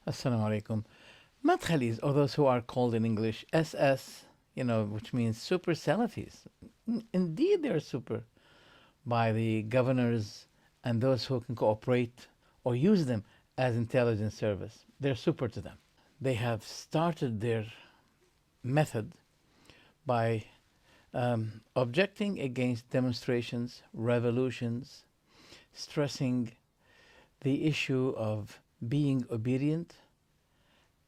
Assalamu alaikum. Madkhalis, or those who are called in English SS, which means super Salafis. Indeed, they're super by the governors and those who can cooperate or use them as intelligence service. They're super to them. They have started their method by objecting against demonstrations, revolutions, stressing the issue of being obedient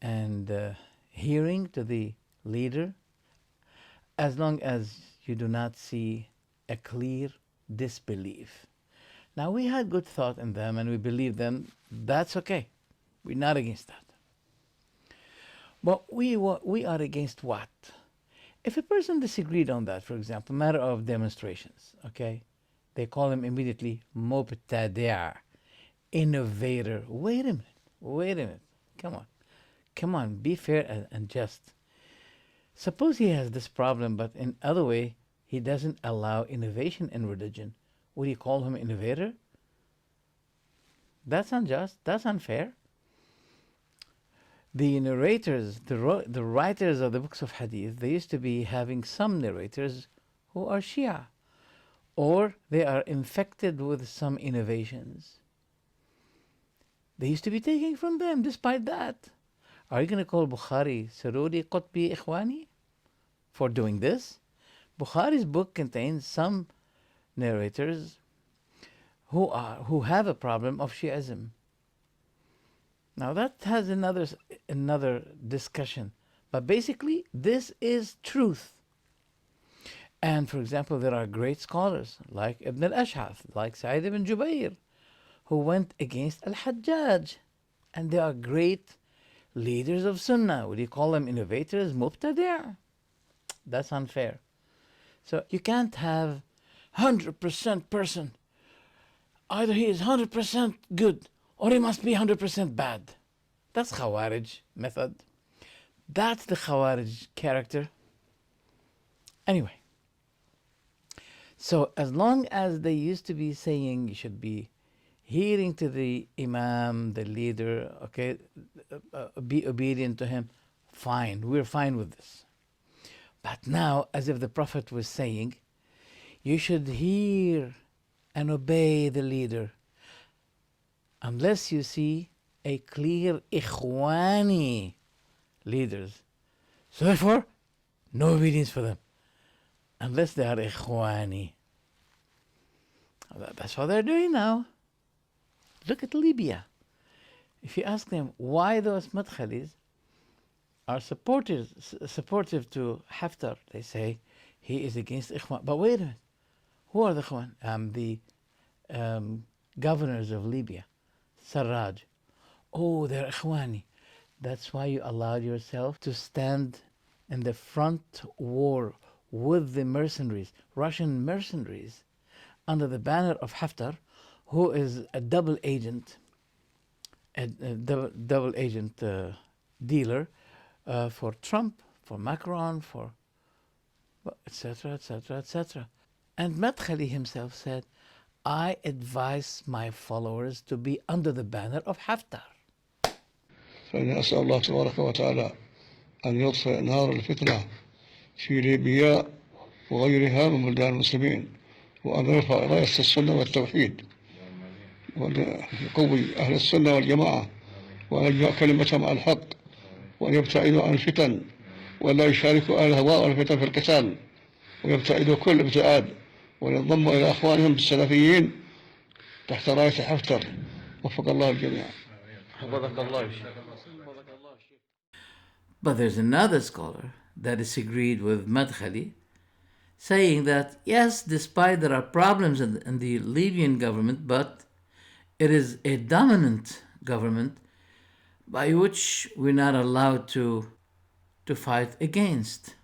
and hearing to the leader as long as you do not see a clear disbelief. Now, we had good thought in them and we believe them. That's okay. We're not against that. But we are against what? If a person disagreed on that, for example, matter of demonstrations, okay, they call him immediately mubtadi', innovator. Wait a minute. Come on, be fair and just. Suppose he has this problem, but in other way, he doesn't allow innovation in religion. Would you call him innovator? That's unjust. That's unfair. The narrators, the writers of the books of hadith, they used to be having some narrators who are Shia, or they are infected with some innovations. They used to be taking from them despite that. Are you going to call Bukhari Saruri Qutbi Ikhwani for doing this? Bukhari's book contains some narrators who have a problem of Shi'ism. Now that has another discussion, but basically this is truth. And for example, there are great scholars like Ibn al-Ash'ath, like Sa'id ibn Jubayr, who went against al-Hajjaj, and they are great leaders of Sunnah. Would you call them innovators? Mubtadi'? That's unfair. So you can't have 100% person. Either he is 100% good or he must be 100% bad. That's Khawarij method. That's the Khawarij character. Anyway, so as long as they used to be saying you should be hearing to the Imam, the leader, okay, be obedient to him, fine, we're fine with this. But now, as if the Prophet was saying, you should hear and obey the leader unless you see a clear Ikhwani leaders. So therefore, no obedience for them unless they are Ikhwani. That's what they're doing now. Look at Libya. If you ask them why those Madkhalis are supportive to Haftar, they say he is against Ikhwan. But wait a minute, who are the Ikhwan? The governors of Libya, Sarraj. Oh, they're Ikhwani. That's why you allowed yourself to stand in the front war with the mercenaries, Russian mercenaries, under the banner of Haftar, who is a double agent, dealer for Trump, for Macron, for etc., etc., etc. And Madkhali himself said, I advise my followers to be under the banner of Haftar. فإني أسأل الله تبارك وتعالى أن يطفئ نار الفتنة في ليبيا وغيرها من بلدان المسلمين، وأن يرفع راية السنة والتوحيد، وأن يقوي أهل السنة والجماعة، وأن يجمع كلمتهم على الحق، وأن يبتعدوا عن الفتن، ولا يشاركوا أهل الهواء والفتن في القتال، ويبتعدوا كل ابتعاد، وينضموا إلى أخوانهم السلفيين تحت راية حفتر. وفق الله الجميع. حفظك الله. But there's another scholar that disagreed with Madkhali, saying that yes, despite there are problems in the Libyan government, but it is a dominant government by which we're not allowed to fight against.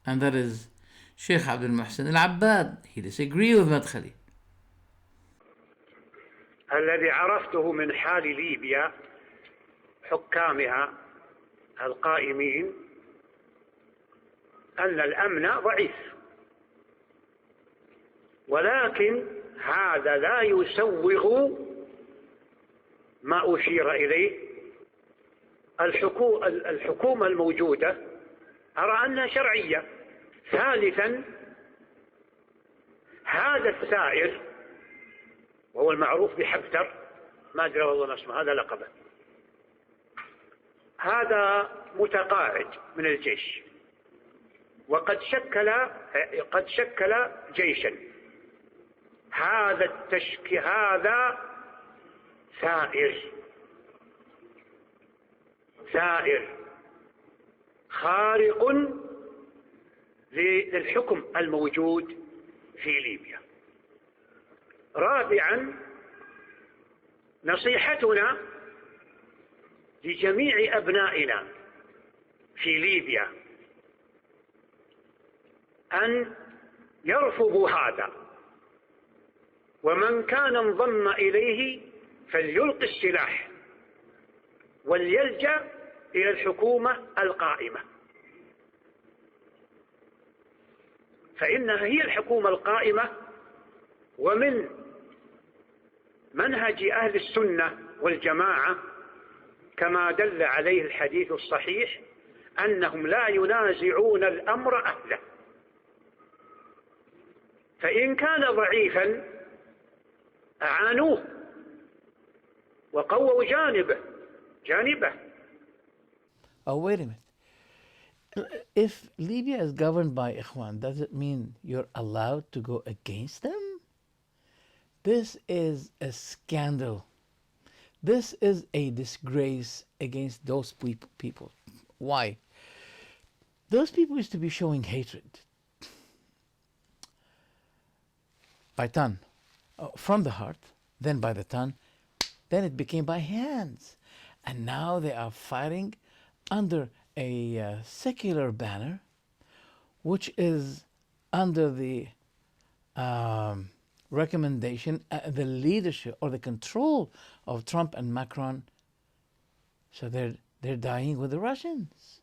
And that is Sheikh Abdul Muhsin al-Abbad. He disagreed with Madkhali. الذي عرفته من حال ليبيا حكامها القائمين أن الأمن ضعيف، ولكن هذا لا يسوغ ما أشير إليه الحكومة الموجودة أرى أنها شرعية. ثالثا، هذا الثائر وهو المعروف بحفتر، ما أدري والله ما اسمه، هذا لقبه، هذا متقاعد من الجيش وقد شكل جيشا. هذا ثائر خارق للحكم الموجود في ليبيا. رابعا، نصيحتنا لجميع أبنائنا في ليبيا أن يرفضوا هذا، ومن كان انضم إليه فليلقي السلاح وليلجأ إلى الحكومة القائمة، فإنها هي الحكومة القائمة. ومن منهج أهل السنة والجماعة كما دل عليه الحديث الصحيح أنهم لا ينازعون الأمر أهله، فإن كان ضعيفا أعانوه وقووا جانبه. Oh, wait a minute. If Libya is governed by Ikhwan, does it mean you're allowed to go against them? This is a scandal. This is a disgrace against those people. Why? Those people used to be showing hatred by tongue, from the heart, then by the tongue, then it became by hands. And now they are fighting under a secular banner, which is under the recommendation, the leadership or the control of Trump and Macron. So they're dying with the Russians.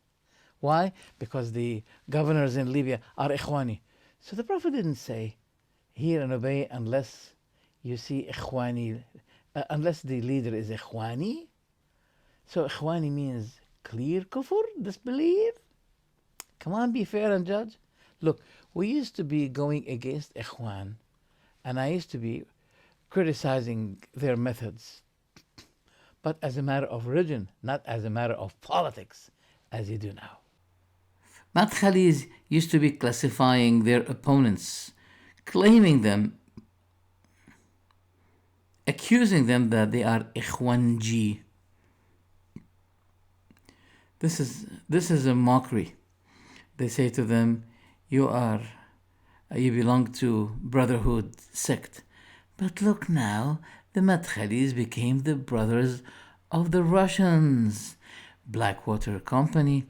Why? Because the governors in Libya are Ikhwani. So the Prophet didn't say, hear and obey unless you see Ikhwani, unless the leader is Ikhwani. So Ikhwani means clear kufr, disbelief. Come on, be fair and judge. Look, we used to be going against Ikhwan, and I used to be criticizing their methods, but as a matter of religion, not as a matter of politics, as you do now. Madkhalis used to be classifying their opponents, claiming them, accusing them that they are Ikhwanji. This is a mockery. They say to them, you belong to Brotherhood sect. But look now, the Madkhalis became the brothers of the Russians, Blackwater Company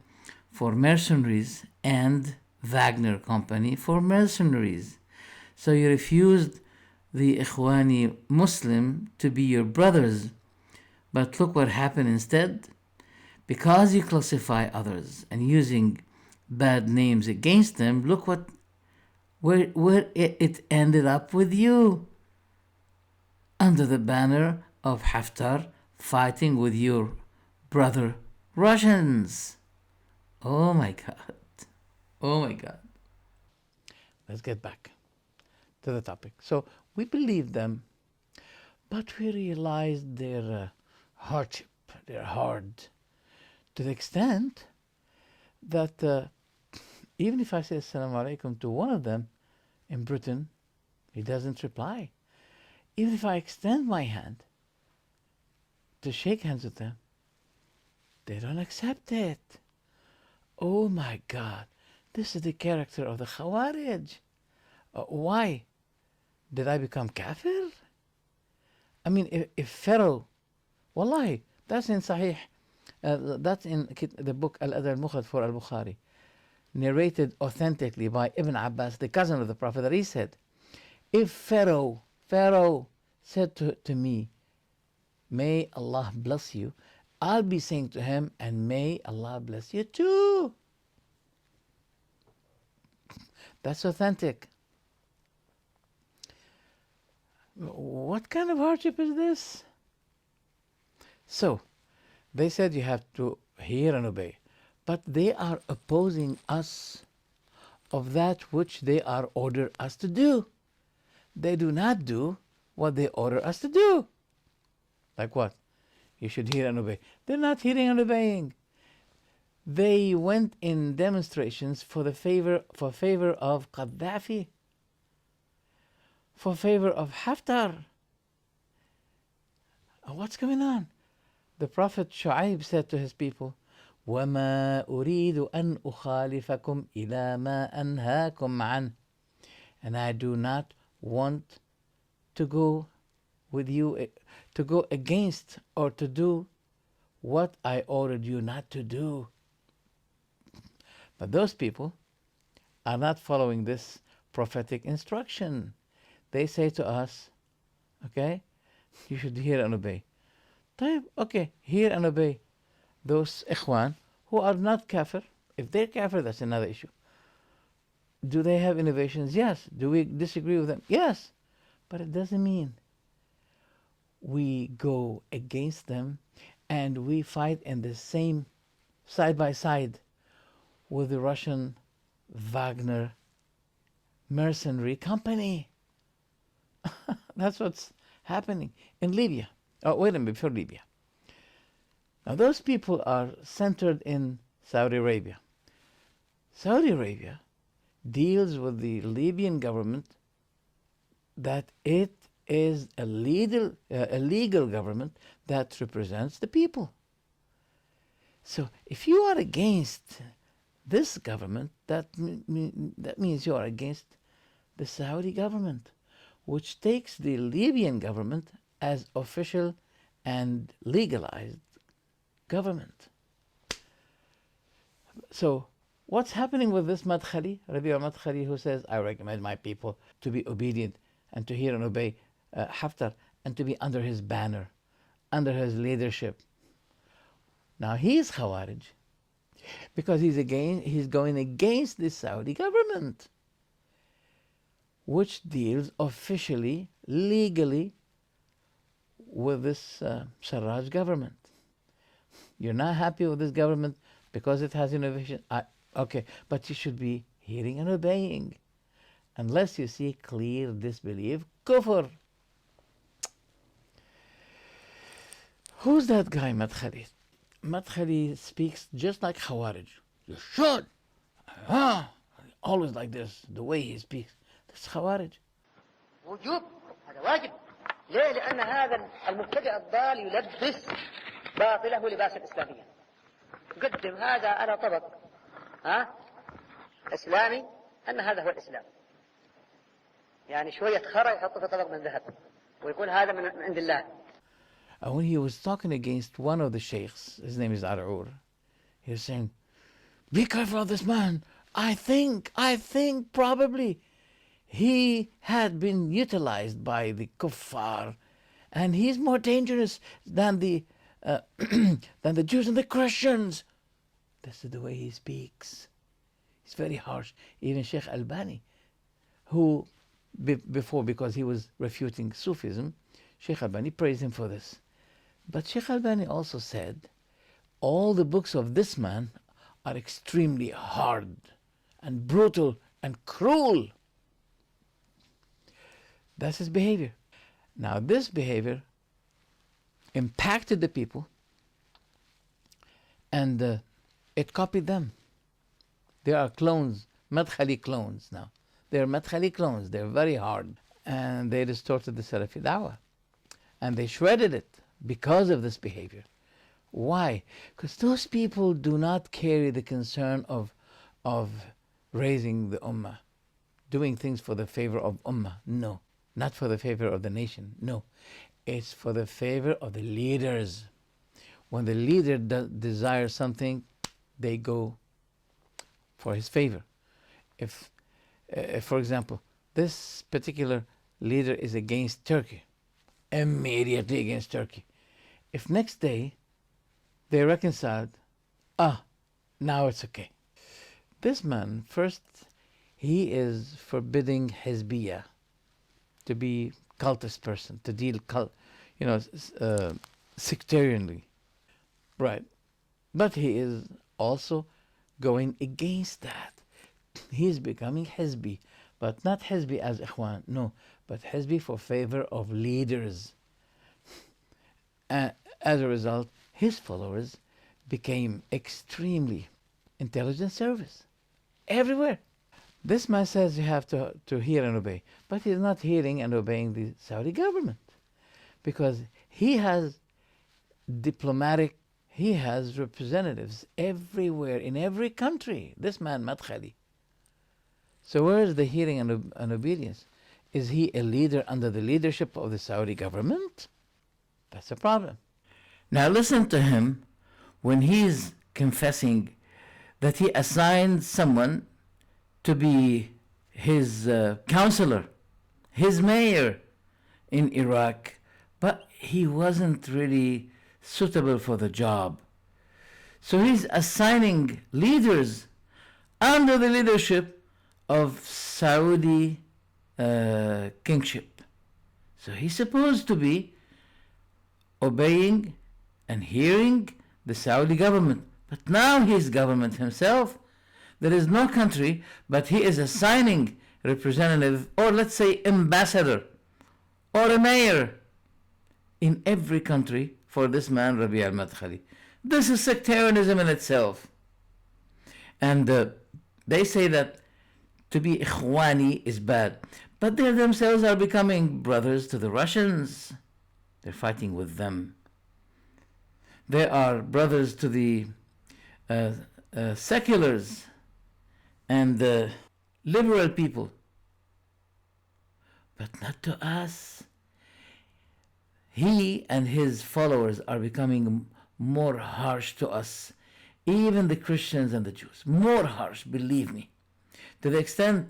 for mercenaries and Wagner Company for mercenaries. So you refused the Ikhwani Muslim to be your brothers. But look what happened instead. Because you classify others and using bad names against them, look where it ended up with you. Under the banner of Haftar fighting with your brother Russians. Oh my God. Oh my God. Let's get back to the topic. So we believe them, but we realized their hardship, their hard, to the extent that even if I say Assalamu alaikum to one of them in Britain, he doesn't reply. Even if I extend my hand to shake hands with them, they don't accept it. Oh my God, this is the character of the Khawarij. Why? Did I become kafir? I mean, if Pharaoh, wallahi, that's in Sahih, that's in the book Al-Adab al-Mufrad for Al-Bukhari, narrated authentically by Ibn Abbas, the cousin of the Prophet, that he said, if Pharaoh said to me, may Allah bless you, I'll be saying to him, and may Allah bless you too. That's authentic. What kind of hardship is this? So, they said you have to hear and obey. But they are opposing us of that which they are ordered us to do. They do not do what they order us to do. Like what? You should hear and obey. They're not hearing and obeying. They went in demonstrations for favor of Gaddafi, for favor of Haftar. What's going on? The Prophet Shu'aib said to his people, وَمَا أُرِيدُ أَنْ أُخَالِفَكُمْ إِلَى مَا أَنْهَاكُمْ عَنْهُ. And I do not want to go with you, to go against or to do what I ordered you not to do. But those people are not following this prophetic instruction. They say to us, okay, you should hear and obey. Okay, hear and obey. Those ikhwan who are not kafir, if they're kafir, that's another issue. Do they have innovations? Yes. Do we disagree with them? Yes. But it doesn't mean we go against them and we fight in the same side by side with the Russian Wagner mercenary company. That's what's happening in Libya. Oh, wait a minute, before Libya. Now, those people are centered in Saudi Arabia. Saudi Arabia deals with the Libyan government that it is a legal government that represents the people. So, if you are against this government, that means you are against the Saudi government, which takes the Libyan government as official and legalized government. So, what's happening with this Madkhali, Rabi' al-Madkhali, who says, I recommend my people to be obedient and to hear and obey Haftar and to be under his banner, under his leadership. Now, he is Khawarij because he's going against the Saudi government, which deals officially, legally with this Sarraj government. You're not happy with this government because it has innovation. Okay, but you should be hearing and obeying. Unless you see clear disbelief, kufr. Who's that guy, Madkhali? Madkhali speaks just like Khawarij. You should. Always like this, the way he speaks. That's Khawarij. وجوب هذا واجب. ليه؟ لأن هذا المبتدئ الضال يلبس باطله لباس الإسلامية. يقدم هذا على طبق إسلامي أن هذا هو الإسلام. يعني شوية خرا يحطه في طبق من ذهب ويقول هذا من عند الله. When he was talking against one of the sheikhs, his name is Ar'ur, he was saying, be careful of this man. I think probably he had been utilized by the kuffar, and he's more dangerous than the Jews and the Christians. This is the way he speaks. He's very harsh. Even Sheikh Albani, who before, because he was refuting Sufism, Sheikh Albani praised him for this. But Sheikh Albani also said, all the books of this man are extremely hard and brutal and cruel. That's his behavior. Now, this behavior impacted the people, and it copied them. They are clones, Madkhali clones now. They're Madkhali clones. They're very hard. And they distorted the Salafi da'wah. And they shredded it because of this behavior. Why? Because those people do not carry the concern of raising the ummah, doing things for the favor of ummah. No. Not for the favor of the nation. No. It's for the favor of the leaders. When the leader desires something, they go for his favor. If, for example, this particular leader is against Turkey, immediately against Turkey. If next day they reconciled, now it's okay. This man, first, he is forbidding Hizbiyah, to be cultist person, to deal sectarianly. Right. But he is also going against that. He is becoming Hizbi, but not Hizbi as Ikhwan, no, but Hizbi for favor of leaders. As a result, his followers became extremely intelligent service everywhere. This man says you have to hear and obey, but he's not hearing and obeying the Saudi government because he has he has representatives everywhere in every country. This man, Madkhali. So where is the hearing and obedience? Is he a leader under the leadership of the Saudi government? That's a problem. Now listen to him when he's confessing that he assigned someone to be his counselor, his mayor in Iraq, but he wasn't really suitable for the job. So he's assigning leaders under the leadership of Saudi kingship. So he's supposed to be obeying and hearing the Saudi government. But now he's government himself. There is no country, but he is assigning representative, or let's say ambassador, or a mayor in every country for this man, Rabi' al-Madkhali. This is sectarianism in itself. And they say that to be Ikhwani is bad. But they themselves are becoming brothers to the Russians. They're fighting with them. They are brothers to the seculars and the liberal people. But not to us. He and his followers are becoming more harsh to us. Even the Christians and the Jews. More harsh, believe me. To the extent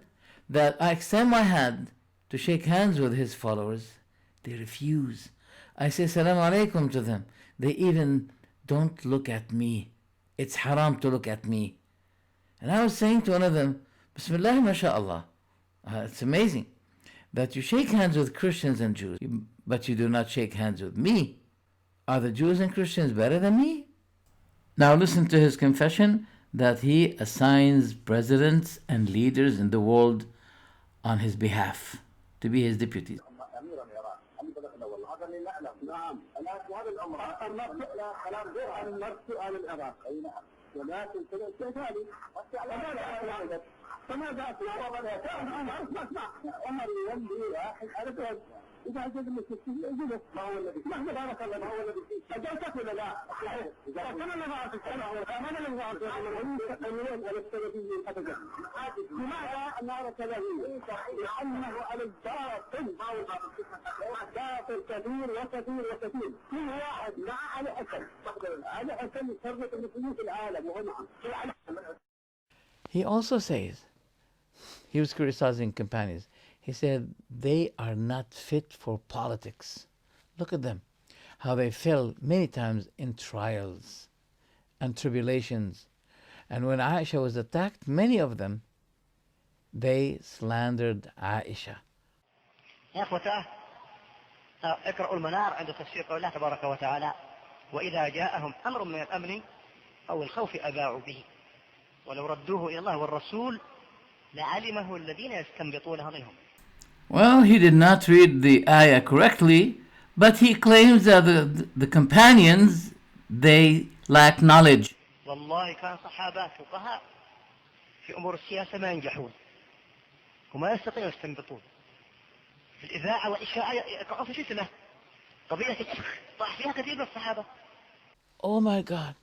that I extend my hand to shake hands with his followers, they refuse. I say salam alaikum to them. They even don't look at me. It's haram to look at me. And I was saying to one of them, Bismillah, mashallah. It's amazing that you shake hands with Christians and Jews, but you do not shake hands with me. Are the Jews and Christians better than me? Now listen to his confession that he assigns presidents and leaders in the world on his behalf to be his deputies. فماذا عمر يولي واحد على إذا أجد المسلمين يجلس ما هو الذي ما بارك الله ما هو الذي أجلتك ولا لا؟ صحيح. فأنا لا أعرف أنا لا أعرف القانون ولا السببيين أبدا. لماذا نعرف له؟ لأنه على الباطل باطل كثير وكثير وكثير. كل واحد مع علي حسن. علي حسن يفرق المسلمين في العالم وهم He also says, he was criticizing companions. He said, they are not fit for politics. Look at them, how they fell many times in trials and tribulations. And when Aisha was attacked, many of them, they slandered Aisha. يا أخوتاه اقرأوا المنار عند تفسير قول الله تبارك وتعالى وإذا جاءهم أمر من الأمن أو الخوف أذاعوا به ولو ردوه إلى الله والرسول لعلمه الذين يستنبطونه منهم. Well, he did not read the ayah correctly, but he claims that the companions, they lack knowledge. والله كان صحابة فقهاء في أمور السياسة ما ينجحون وما يستطيعون يستنبطون في الإذاعة والإشاعة يقعون في فتنة قضية الإفك طاح فيها كثير من الصحابة. Oh my God,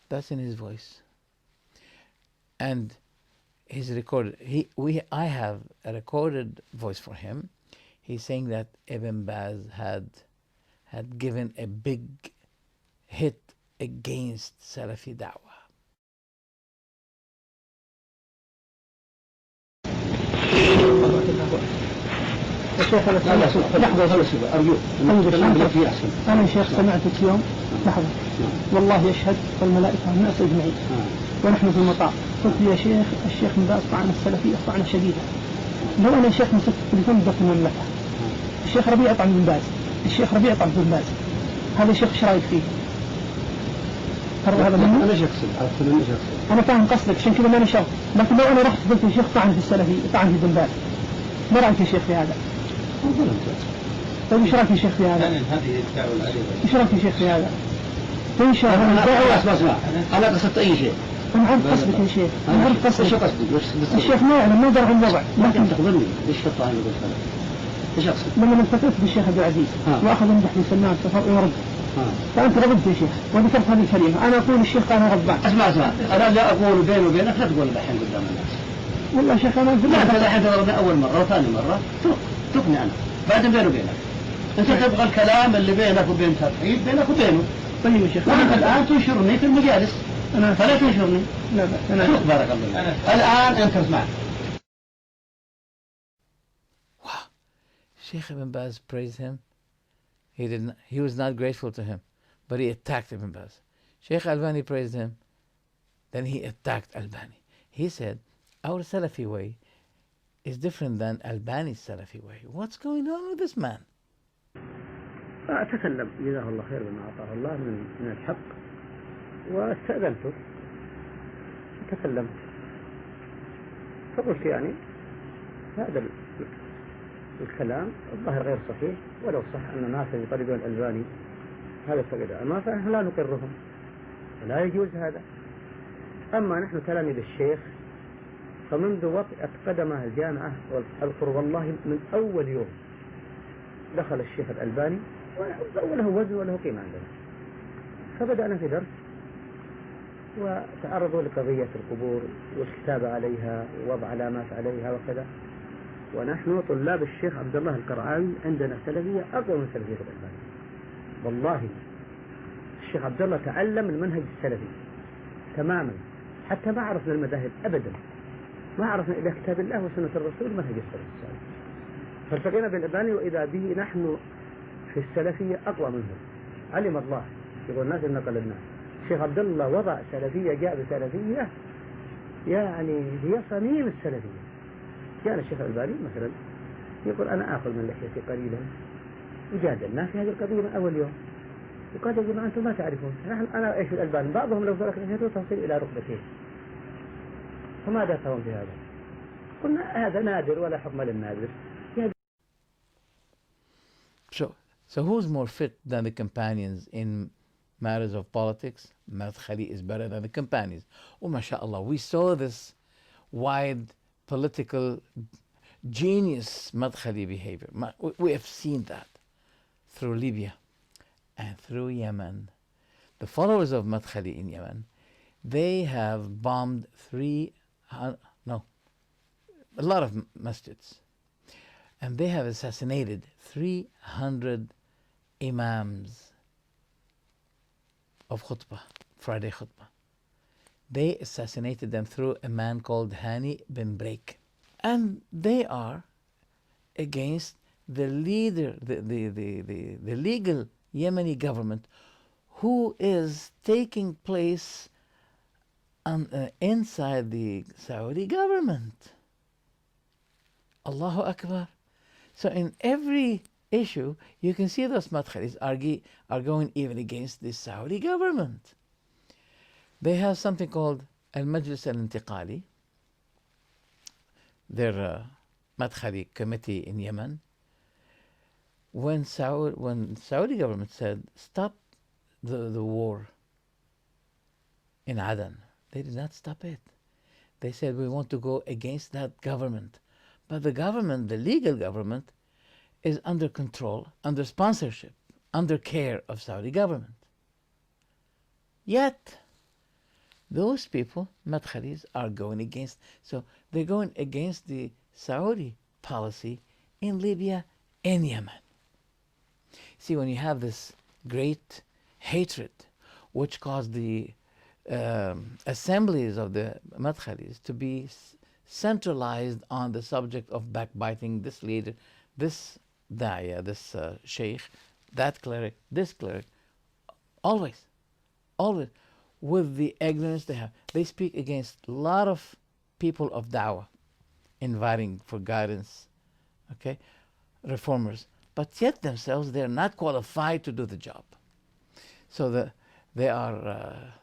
that's in his voice. And he's recorded. I have a recorded voice for him. He's saying that Ibn Baz had given a big hit against Salafi Da'wah. أنا شيخ سمعتك يوم لحظة والله يشهد والملائكة والناس أجمعين ونحن في المطار قلت يا شيخ الشيخ بن باز طعن السلفية طعنا شديدا لو أنا شيخ مسكت التليفون بدأت المملكة الشيخ ربيع طعن بن باز الشيخ ربيع طعن بن باز هذا الشيخ ايش رايك فيه؟ ترى هذا مني؟ أنا شخصي أدخل مني شخصي. أنا فاهم قصدك عشان كذا ماني شرط، لكن لو أنا رحت قلت يا شيخ طعن في السلفي طعن في بن باز، ما رأيك يا شيخ في هذا؟ طيب ايش رايك يا شيخ في هذا؟ ايش رايك يا شيخ في هذا؟ ان شاء الله اسمع انا قصدت اي شيء. انا عارف قصدك يا شيخ، انا عارف قصدك. شو قصدك؟ الشيخ ما يعلم، ما يدري عن الوضع. لكن تخبرني ايش في الطعن اللي قلت ايش اقصد؟ لما التقيت بالشيخ عبد العزيز واخذ يمدح بن سلمان ويرد، فانت ردت يا شيخ وذكرت هذه الكلمه، انا اقول الشيخ قال غضبان. اسمع انا لا اقول بيني وبينك لا تقول الحين قدام الناس. والله يا شيخ انا لا انت الحين ضربنا اول مره وثاني مره تقني انا بعدين بيني وبينك. انت تبغى الكلام اللي بينك وبين توحيد بينك وبينه. طيب يا شيخ وانت الان تنشرني في المجالس. فلا تنشرني. لا انا شوف بارك الله الان انت اسمع. Wow. Sheikh Ibn Baz praised him. He was not grateful to him, but he attacked Ibn Baz. Sheikh Albani praised him, then he attacked Albani. He said, our Salafi way is different than Albani's Salafi way. What's going on with this man? فأتكلم جزاه الله خير بما أعطاه الله من الحق، واستأذنته تكلمت فقلت يعني هذا الكلام الظاهر غير صحيح، ولو صح أن الناس يطالبون الألباني هذا فقد ما فنحن لا نقرهم ولا يجوز هذا. أما نحن تلاميذ الشيخ فمنذ وطئت قدمه الجامعة أذكر والله من أول يوم دخل الشيخ الألباني وله وزن وله قيمة عندنا، فبدأنا في درس وتعرضوا لقضية القبور والكتابة عليها ووضع علامات عليها وكذا، ونحن طلاب الشيخ عبد الله القرعاوي عندنا سلفية أقوى من سلفية الألباني. والله الشيخ عبد الله تعلم المنهج السلفي تماما، حتى ما عرفنا المذاهب أبدا، ما عرفنا إلا كتاب الله وسنة الرسول منهج السلف الصالح. فالتقينا بالألباني وإذا به نحن في السلفية أقوى منه، علم الله. يقول الناس نقل الناس. الشيخ عبد الله وضع سلفية، جاء بسلفية يعني هي صميم السلفية. كان الشيخ الألباني مثلا يقول أنا آخذ من لحيتي قليلا، وجادلنا في هذه القضية من أول يوم، وقال يا جماعة أنتم ما تعرفون، أنا إيش الألباني بعضهم لو ترك لحيته تصل إلى ركبتين، فماذا تفهم في هذا؟ قلنا هذا نادر ولا حكم للنادر. So who's more fit than the companions in matters of politics? Madkhali is better than the companions. Oh, mashallah, we saw this wide political genius Madkhali behavior. We have seen that through Libya and through Yemen. The followers of Madkhali in Yemen, they have bombed a lot of masjids. And they have assassinated 300 imams of khutbah, Friday khutbah. They assassinated them through a man called Hani bin Break. And they are against the leader, the legal Yemeni government, who is taking place inside the Saudi government. Allahu Akbar. So in every issue, you can see those madkhalis are going even against the Saudi government. They have something called Al-Majlis Al-Intiqali, their madkhali committee in Yemen. When Saudi government said, stop the war in Aden, they did not stop it. They said, we want to go against that government. But the government, the legal government, is under control, under sponsorship, under care of Saudi government. Yet, those people, madkhalis, are going against. So they're going against the Saudi policy in Libya and Yemen. See, when you have this great hatred, which caused the assemblies of the madkhalis to be centralized on the subject of backbiting this leader, this da'iyah, this sheikh, that cleric, this cleric, always, with the ignorance they have. They speak against a lot of people of da'wah, inviting for guidance, okay, reformers, but yet themselves, they're not qualified to do the job. So they are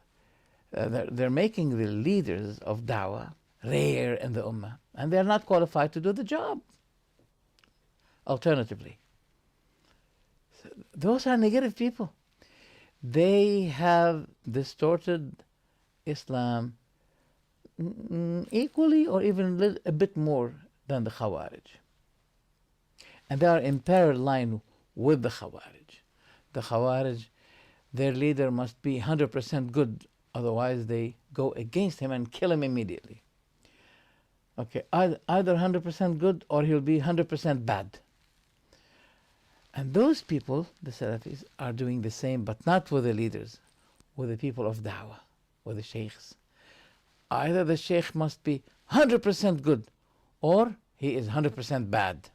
they're making the leaders of da'wah rare in the ummah, and they're not qualified to do the job. Alternatively, those are negative people. They have distorted Islam equally or even a bit more than the Khawarij. And they are in parallel line with the Khawarij. The Khawarij, their leader must be 100% good, otherwise they go against him and kill him immediately. Okay, either 100% good or he'll be 100% bad. And those people, the Salafis, are doing the same, but not with the leaders, with the people of da'wah, with the sheikhs. Either the sheikh must be 100% good or he is 100% bad.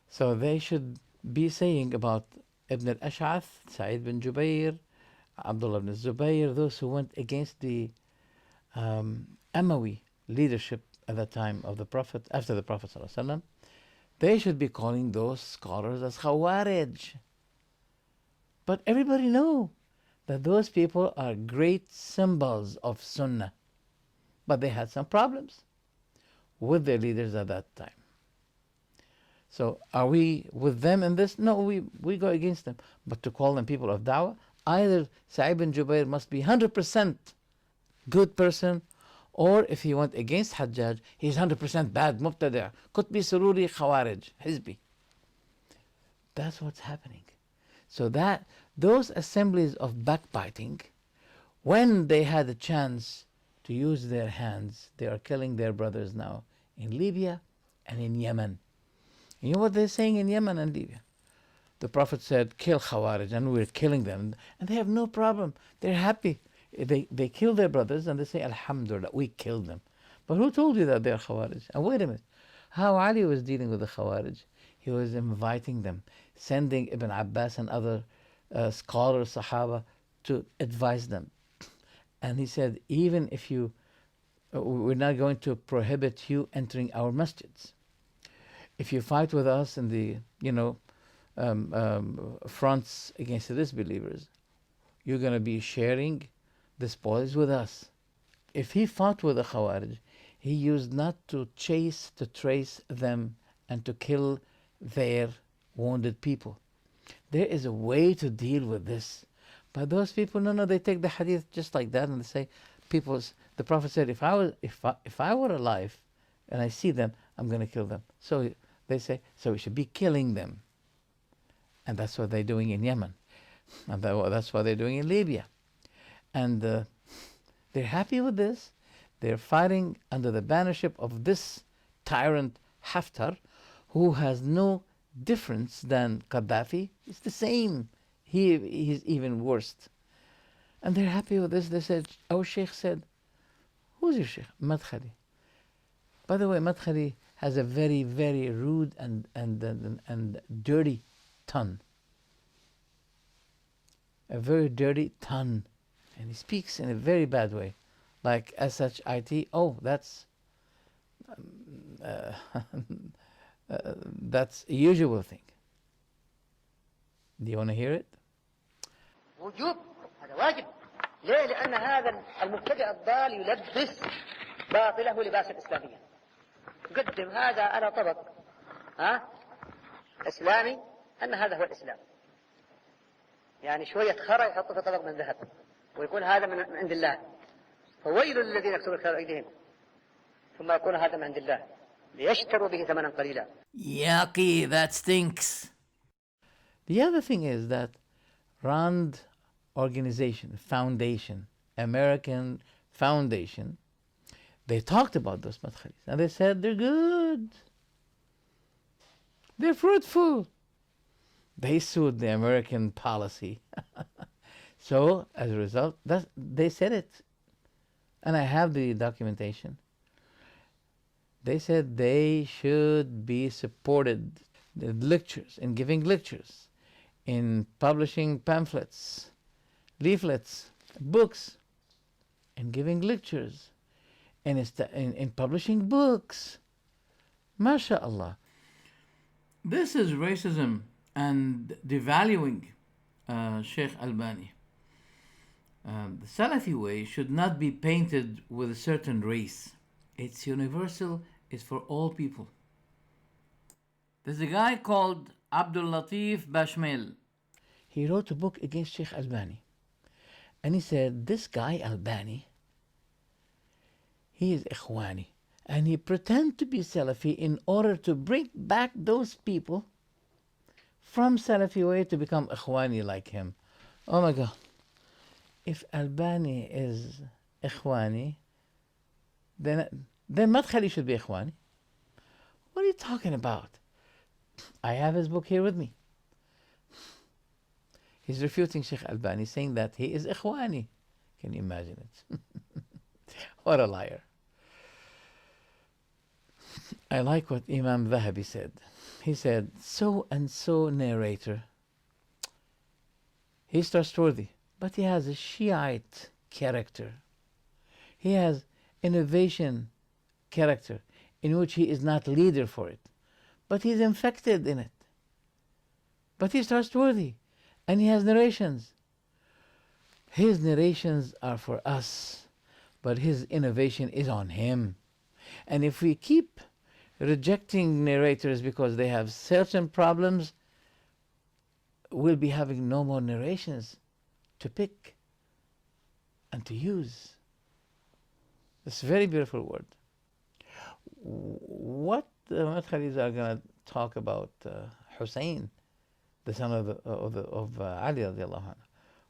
So they should be saying about Ibn al-Ash'ath, Sa'id bin Jubayr, Abdullah ibn Zubayr, those who went against the Amawi leadership at the time of the Prophet, after the Prophet ﷺ, they should be calling those scholars as Khawarij. But everybody knows that those people are great symbols of Sunnah. But they had some problems with their leaders at that time. So are we with them in this? No, we go against them. But to call them people of da'wah, either Sa'id bin Jubayr must be 100% good person, or if he went against Hajjaj, he's 100% bad, mubtada', Qutbi, Sururi, Khawarij, Hizbi. That's what's happening. So that those assemblies of backbiting, when they had a chance to use their hands, they are killing their brothers now in Libya and in Yemen. You know what they're saying in Yemen and Libya? The Prophet said, kill Khawarij, and we're killing them. And they have no problem. They're happy. They kill their brothers and they say, Alhamdulillah, we killed them. But who told you that they're Khawarij? And wait a minute. How Ali was dealing with the Khawarij? He was inviting them, sending Ibn Abbas and other scholars, Sahaba, to advise them. And he said, even if we're not going to prohibit you entering our masjids. If you fight with us in the, fronts against the disbelievers, you're going to be sharing the spoils with us. If he fought with the Khawarij, he used not to trace them and to kill their wounded people. There is a way to deal with this. But those people, no, they take the hadith just like that and they say, the Prophet said, if I were alive and I see them, I'm going to kill them. So they say, so we should be killing them. And that's what they're doing in Yemen. And that's what they're doing in Libya. And they're happy with this. They're fighting under the bannership of this tyrant Haftar, who has no difference than Gaddafi. It's the same. He's even worse. And they're happy with this. They said, our Sheikh said, who's your Sheikh? Madkhali. By the way, Madkhali has a very, very rude and dirty tongue. A very dirty tongue. And he speaks in a very bad way. Like SHIT, that's that's a usual thing. Do you want to hear it? وجوب هذا واجب. ليه؟ لأن هذا المبتدئ الضال يلبس باطله لباس الإسلامية. يقدم هذا على طبق إسلامي أن هذا هو الإسلام. يعني شوية خرى يحطه في طبق من ذهب ويقول هذا من عند الله. فويل للذين يكتبون الخير بأيديهم ثم يقول هذا من عند الله ليشتروا به ثمنا قليلا. Yucky, that stinks. The other thing is that RAND organization, foundation, American foundation, they talked about those madkhalis and they said they're good. They're fruitful. They sued the American policy. So, as a result, they said it. And I have the documentation. They said they should be supported in lectures, in giving lectures, in publishing pamphlets, leaflets, books, in giving lectures, in publishing books. MashaAllah. This is racism and devaluing Sheikh Albani. The Salafi way should not be painted with a certain race. It's universal, it's for all people. There's a guy called Abdul Latif Bashmel. He wrote a book against Sheikh Albani. And he said, this guy Albani, he is Ikhwani. And he pretends to be Salafi in order to bring back those people from Salafi way to become Ikhwani like him. Oh my God. If Albani is Ikhwani, then Madkhali should be Ikhwani. What are you talking about? I have his book here with me. He's refuting Sheikh Albani, saying that he is Ikhwani. Can you imagine it? What a liar. I like what Imam Dhahabi said. He said, so and so narrator, he's trustworthy, but he has a Shiite character. He has innovation character in which he is not leader for it, but he's infected in it. But he's trustworthy, and he has narrations. His narrations are for us, but his innovation is on him. And if we keep rejecting narrators because they have certain problems, we'll be having no more narrations to pick and to use. It's a very beautiful word. What the Madkhalis are going to talk about Hussein, the son of Ali radiallahu anhu,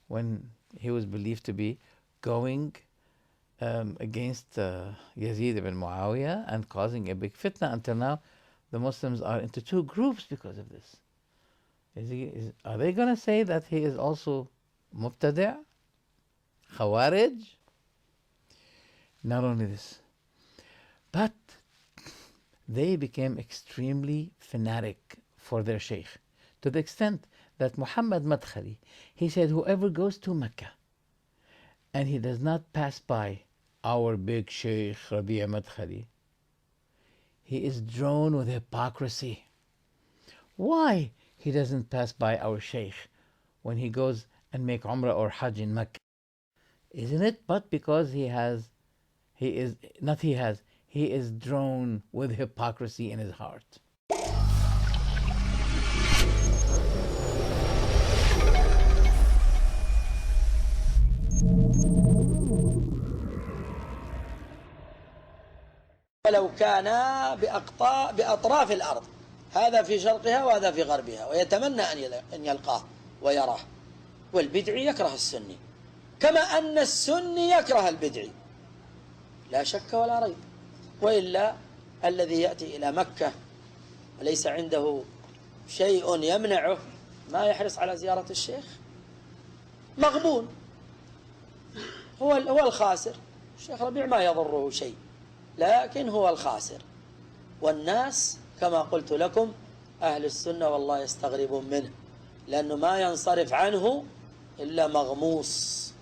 when he was believed to be going against Yazid ibn Muawiyah and causing a big fitna. Until now, the Muslims are into two groups because of this. Are they going to say that he is also Mubtadi', Khawarij? Not only this, but they became extremely fanatic for their sheikh, to the extent that Muhammad Madkhali, he said, whoever goes to Mecca and he does not pass by our big sheikh Rabi' Madkhali, he is drawn with hypocrisy. Why he doesn't pass by our sheikh when he goes and make Umrah or Hajj in Mecca? Isn't it but because he is drawn with hypocrisy in his heart. ولو كان بأطراف الأرض، هذا في شرقها وهذا في غربها، ويتمنى أن يلقاه ويراه. والبدعي يكره السني كما أن السني يكره البدعي، لا شك ولا ريب. وإلا الذي يأتي إلى مكة وليس عنده شيء يمنعه ما يحرص على زيارة الشيخ، مغبون، هو الخاسر. الشيخ ربيع ما يضره شيء، لكن هو الخاسر. والناس كما قلت لكم أهل السنة والله يستغربون منه، لأنه ما ينصرف عنه إلا مغموس.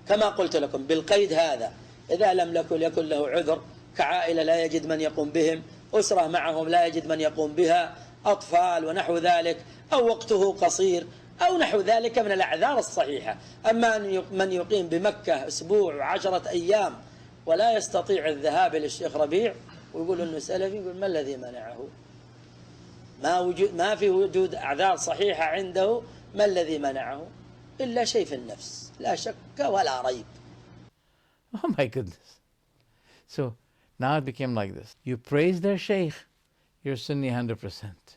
كما قلت لكم بالقيد هذا، إذا لم يكن له عذر كعائلة لا يجد من يقوم بهم، أسرة معهم لا يجد من يقوم بها، أطفال ونحو ذلك، أو وقته قصير أو نحو ذلك من الأعذار الصحيحة. أما من يقيم بمكة أسبوع و10 أيام ولا يستطيع الذهاب للشيخ ربيع ويقول أنه سلفي، يقول ما الذي منعه؟ ما في وجود أعذار صحيحة عنده، ما الذي منعه؟ إلا شيء في النفس، لا شك ولا ريب. Oh my goodness. So now it became like this. You praise their sheikh, you're Sunni 100%.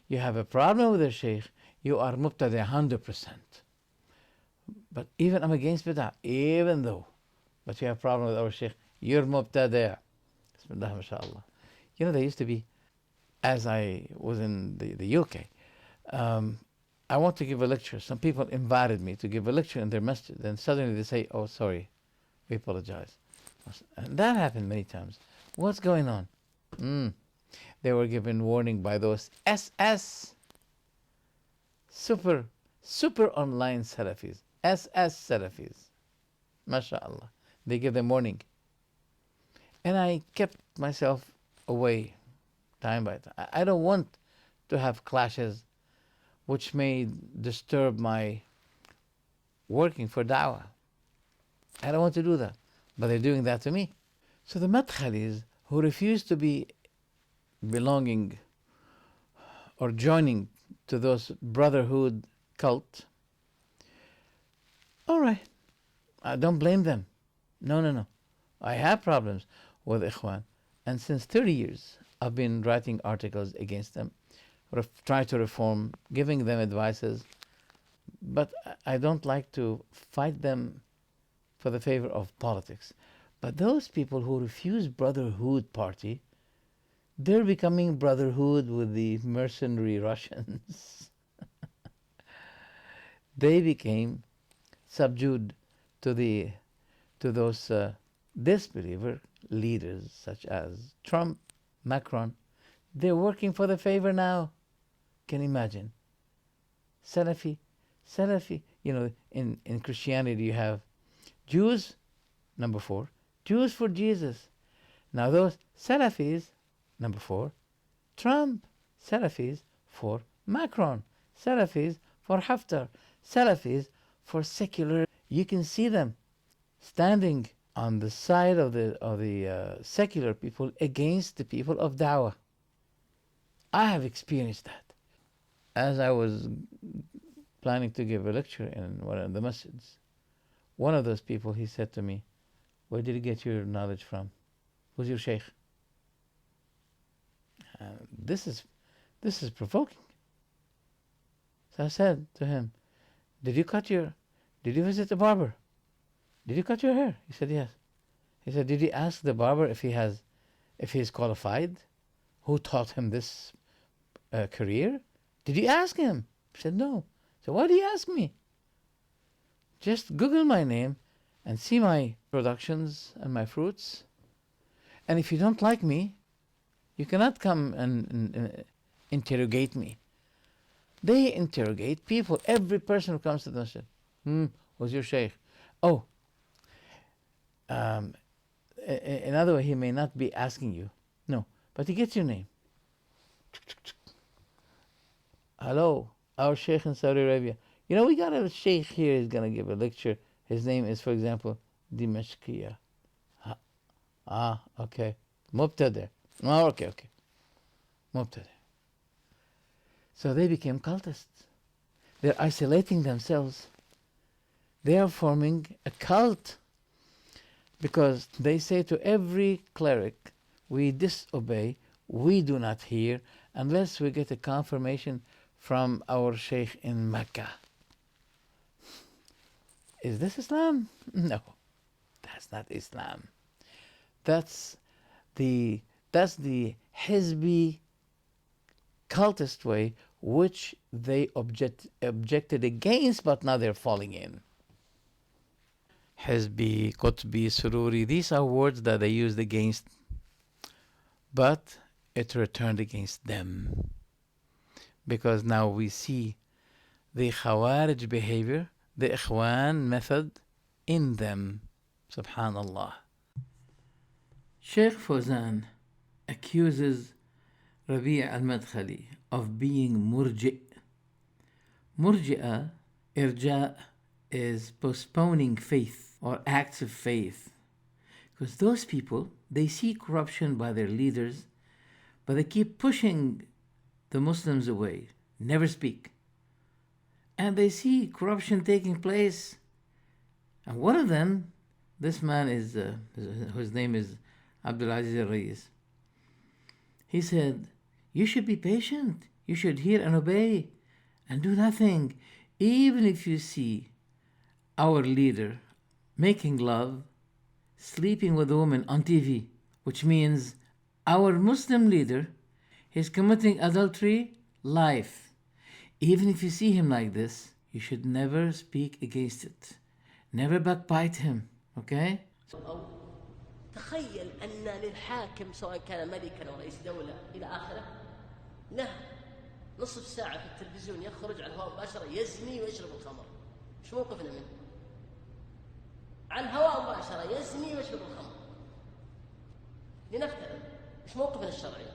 You have a problem with their sheikh, you are Mubtadi 100%. But even I'm against bid'ah, even though. But you have a problem with our sheikh, you're Mubtadi. Bismillah, mashallah. You know, there used to be, as I was in the UK, I want to give a lecture. Some people invited me to give a lecture in their masjid. Then suddenly they say, oh, sorry, we apologize. And that happened many times. What's going on? They were given warning by those SS, super online Salafis, SS Salafis. MashaAllah. They give them warning. And I kept myself away time by time. I don't want to have clashes which may disturb my working for da'wah. I don't want to do that, but they're doing that to me. So the Madkhalis who refuse to be belonging or joining to those brotherhood cult, all right, I don't blame them. No. I have problems with Ikhwan. And since 30 years, I've been writing articles against them, trying to reform, giving them advices. But I don't like to fight them for the favor of politics. But those people who refuse Brotherhood Party, they're becoming Brotherhood with the mercenary Russians. They became subdued to those disbeliever leaders such as Trump, Macron. They're working for the favor now. Can you imagine? Salafi. You know, in Christianity you have Jews, number 4, Jews for Jesus. Now those Salafis, number 4, Trump. Salafis for Macron. Salafis for Haftar. Salafis for secular. You can see them standing on the side of the secular people against the people of Dawah. I have experienced that. As I was planning to give a lecture in one of the masjids, one of those people, he said to me, "Where did you get your knowledge from? Who's your sheikh?" This is provoking. So I said to him, Did you visit the barber? Did you cut your hair?" He said, "Yes." He said, "Did you ask the barber if he's qualified? Who taught him this career? Did you ask him?" He said, "No." So why do you ask me? Just Google my name and see my productions and my fruits. And if you don't like me, you cannot come and interrogate me. They interrogate people. Every person who comes to the masjid. Who's your sheikh? Oh. In other words, he may not be asking you. No. But he gets your name. Hello, our sheikh in Saudi Arabia. You know, we got a sheikh here. He's going to give a lecture. His name is, for example, Dimashqiya. Okay. Mubtada. Oh, okay. Mubtada. So they became cultists. They're isolating themselves. They are forming a cult because they say to every cleric, we disobey, we do not hear, unless we get a confirmation from our sheikh in Mecca. Is this Islam? No, that's not Islam. That's the Hizbi cultist way, which they objected against, but now they're falling in. Hizbi, Qutbi, Sururi, these are words that they used against, but it returned against them. Because now we see the Khawarij behavior, the Ikhwan method in them. Subhanallah. Sheikh Fawzan accuses Rabi' al-Madkhali of being murji'. Murji'a, irja' is postponing faith or acts of faith. Because those people, they see corruption by their leaders, but they keep pushing the Muslims away, never speak. And they see corruption taking place. And one of them, this man is, whose name is Abdulaziz al-Rais. He said, you should be patient. You should hear and obey and do nothing. Even if you see our leader making love, sleeping with a woman on TV, which means our Muslim leader is committing adultery live. Even if you see him like this, you should never speak against it. Never backbite him, okay? تخيل أن للحاكم سواء كان ملكا أو رئيس دولة إلى آخره له نصف ساعة في التلفزيون يخرج على الهواء مباشرة يزني ويشرب الخمر. شو موقفنا منه؟ على الهواء مباشرة يزني ويشرب الخمر. لنفترض إيش موقفنا الشرعي؟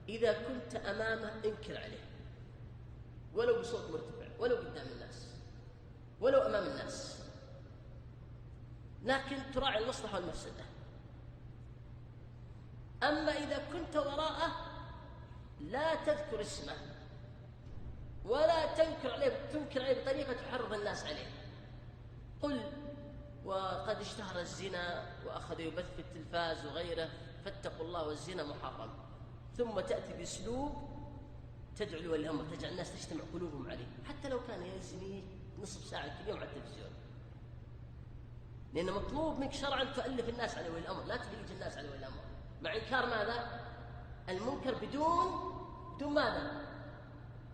إذا كنت أمامه انكر عليه ولو بصوت مرتفع ولو قدام الناس ولو أمام الناس، لكن تراعي المصلحة والمفسدة. أما إذا كنت وراءه لا تذكر اسمه ولا تنكر عليه بطريقة تحرض الناس عليه. قل وقد اشتهر الزنا وأخذ يبث في التلفاز وغيره فاتقوا الله والزنا محرم، ثم تأتي بأسلوب تدعو لولي الأمر، تجعل الناس تجتمع قلوبهم عليه حتى لو كان يزني نصف ساعة كل يوم على التلفزيون، لأن مطلوب منك شرعا تؤلف الناس على ولي الأمر، لا تهيج الناس على ولي الأمر، مع إنكار ماذا؟ المنكر بدون ماذا؟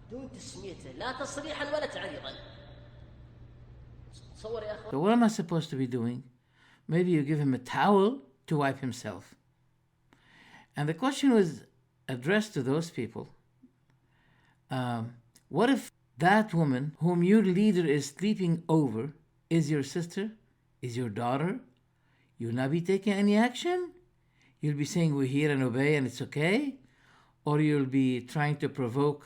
بدون تسميته، لا تصريحا ولا تعريضا. تصور يا أخوان. So what am I supposed to be doing? Maybe you give him a towel to wipe himself. And the question was addressed to those people. What if that woman whom your leader is sleeping over is your sister, is your daughter? You'll not be taking any action? You'll be saying we hear and obey and it's okay? Or you'll be trying to provoke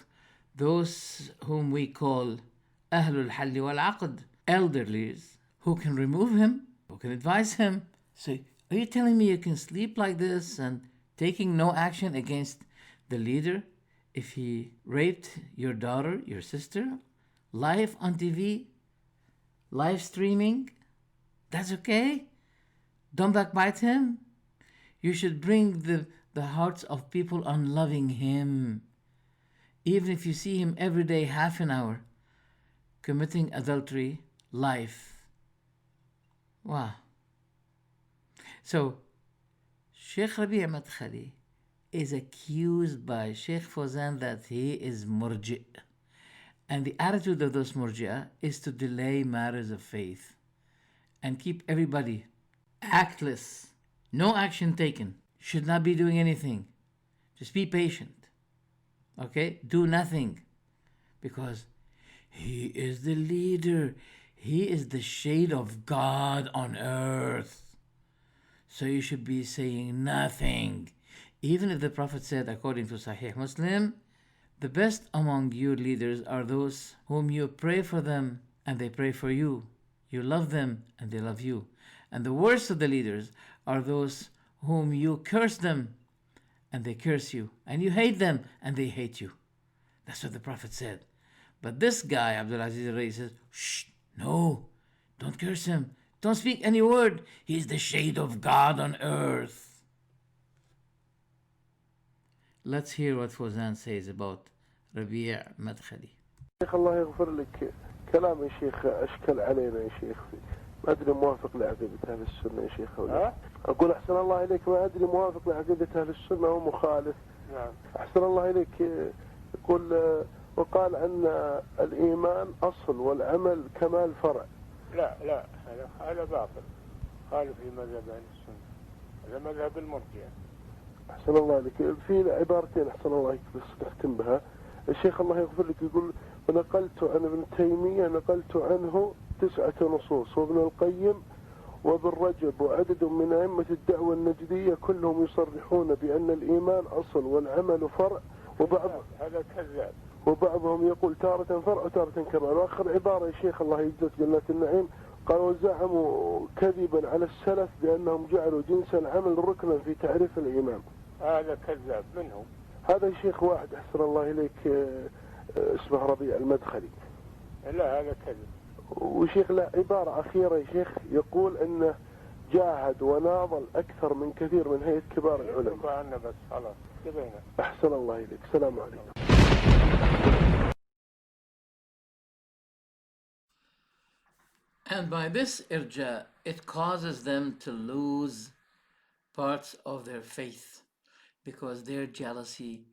those whom we call Ahlul Halli wal Aqd, elderlies, who can remove him, who can advise him. So are you telling me you can sleep like this and taking no action against the leader if he raped your daughter, your sister, live on TV, live streaming? That's okay? Don't backbite him? You should bring the hearts of people on loving him. Even if you see him every day, half an hour, committing adultery, life. Wow. So, Sheikh Rabi' Madkhali is accused by Sheikh Fawzan that he is murji'. And the attitude of those murji'ah is to delay matters of faith and keep everybody actless. No action taken. Should not be doing anything. Just be patient. Okay? Do nothing. Because he is the leader. He is the shade of God on earth. So you should be saying nothing. Even if the Prophet said, according to Sahih Muslim, the best among your leaders are those whom you pray for them and they pray for you. You love them and they love you. And the worst of the leaders are those whom you curse them and they curse you. And you hate them and they hate you. That's what the Prophet said. But this guy, Abdul Aziz al-Rai, says, shh, no, don't curse him. Don't speak any word. He is the shade of God on earth. Let's hear what Fawzan says about Rabi' Madkhali. شيخ الله يغفر لك، كلام يا شيخ أشكل علينا يا شيخ، ما أدري موافق لعقيدة أهل السنة يا شيخ أو لا. أقول أحسن الله إليك، ما أدري موافق لعقيدة أهل السنة أو مخالف. نعم. أحسن الله إليك. يقول وقال أن الإيمان أصل والعمل كمال فرع. لا هذا باطل، خالف في مذهب أهل السنة، هذا مذهب المرجئة. أحسن الله عليك. في عبارتين أحسن الله عليك بس نختم بها. الشيخ الله يغفر لك يقول ونقلت عن ابن تيمية، نقلت عنه 9 نصوص، وابن القيم وابن رجب وعدد من أئمة الدعوة النجدية كلهم يصرحون بأن الإيمان أصل والعمل فرع، هذا كذاب. وبعضهم يقول تارة فرع وتارة كمال. وآخر عبارة يا شيخ الله يجزاك جنات النعيم، قال وزعموا كذبا على السلف بأنهم جعلوا جنس العمل ركنا في تعريف الإيمان. هذا كذاب منهم. هذا شيخ واحد أحسن الله إليك اسمه ربيع المدخلي. لا هذا كذب. وشيخ لا عبارة أخيرة يا شيخ، يقول أنه جاهد وناضل أكثر من كثير من هيئة كبار العلماء. عنا بس خلاص كبينا. أحسن الله إليك. السلام عليكم. And by this irja, it causes them to lose parts of their faith because their jealousy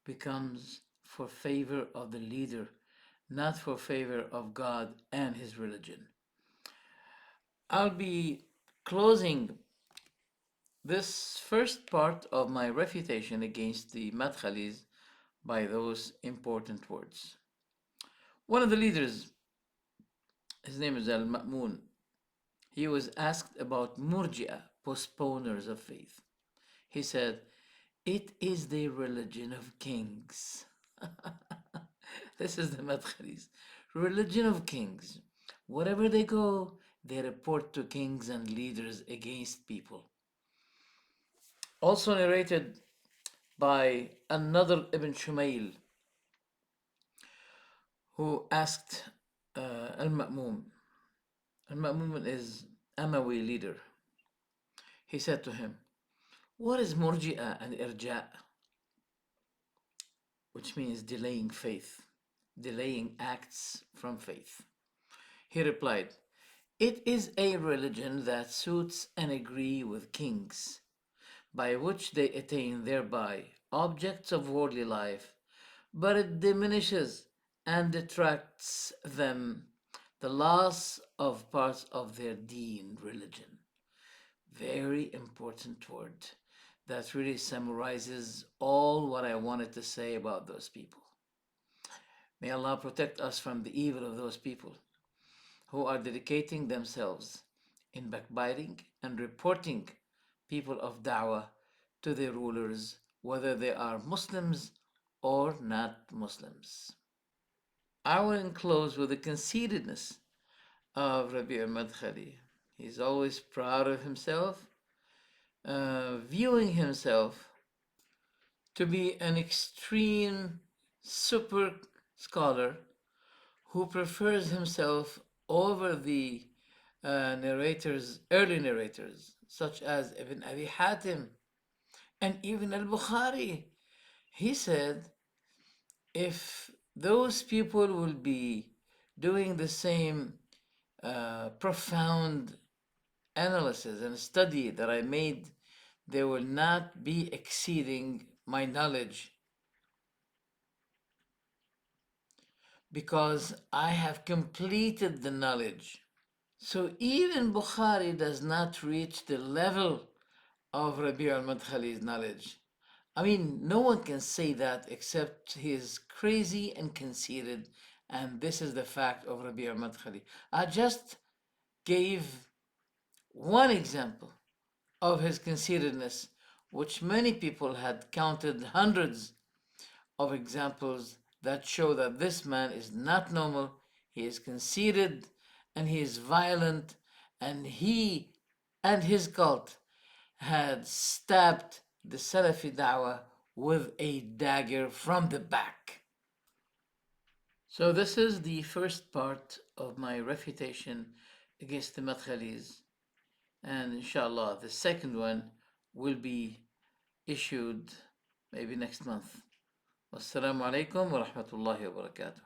becomes for favor of the leader, not for favor of God and his religion. I'll be closing this first part of my refutation against the Madkhalis by those important words. One of the leaders, his name is Al-Ma'mun, he was asked about Murji'ah, postponers of faith. He said, it is the religion of kings. This is the Madkhalis. Religion of kings. Wherever they go, they report to kings and leaders against people. Also narrated by another Ibn Shumayl, who asked Al-Ma'mun. Al-Ma'mun is Amawi leader. He said to him, "What is Murji'a and Irja'?" Which means delaying faith, delaying acts from faith. He replied, "It is a religion that suits and agree with kings, by which they attain thereby objects of worldly life, but it diminishes and detracts them the loss of parts of their deen, religion." Very important word that really summarizes all what I wanted to say about those people. May Allah protect us from the evil of those people who are dedicating themselves in backbiting and reporting people of da'wah to their rulers, whether they are Muslims or not Muslims. I will close with the conceitedness of Rabi' al-Madkhali. He's always proud of himself, viewing himself to be an extreme super scholar who prefers himself over the early narrators, such as Ibn Abi Hatim and even al-Bukhari. He said, if those people will be doing the same profound analysis and study that I made, they will not be exceeding my knowledge, because I have completed the knowledge. So even Bukhari does not reach the level of Rabi' al-Madkhali's knowledge. I mean, no one can say that except he is crazy and conceited, and this is the fact of Rabi' al-Madkhali. I just gave one example of his conceitedness, which many people had counted hundreds of examples that show that this man is not normal, he is conceited, and he is violent, and he and his cult had stabbed the Salafi da'wah with a dagger from the back. So this is the first part of my refutation against the Madkhalis, and inshallah the second one will be issued maybe next month. Wassalamu alaikum wa rahmatullahi wa barakatuh.